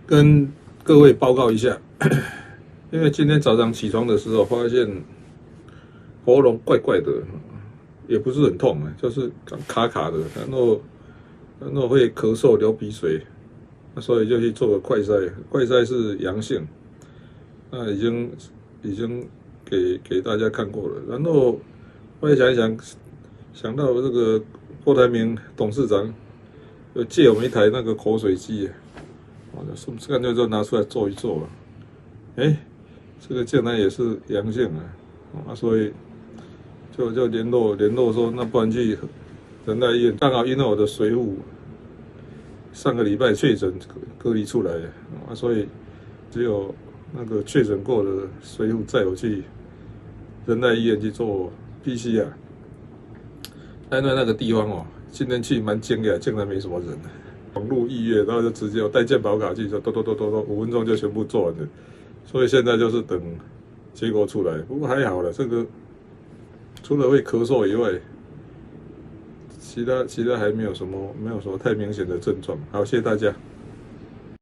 跟各位报告一下，因为今天早上起床的时候发现喉咙怪怪的，也不是很痛啊，就是卡卡的，然后会咳嗽、流鼻水，所以就去做个快筛，快筛是阳性，那已经给大家看过了。然后我也想一想，想到这个郭台铭董事长要借我们一台那个口水机。是不是干脆就拿出来做一做了？哎，这个竟然也是阳性啊！所以就联络说，那不然去仁爱医院。刚好因为我的随扈上个礼拜确诊隔离出来的所以只有那个确诊过的随扈载我去仁爱医院去做 PCR。因为那个地方今天去蛮静的，竟然没什么人。网络预约，然后就直接带健保卡去，就5分钟就全部做完了。所以现在就是等结果出来。不过还好了，这个除了会咳嗽以外，其他还没有什么太明显的症状。好，谢谢大家。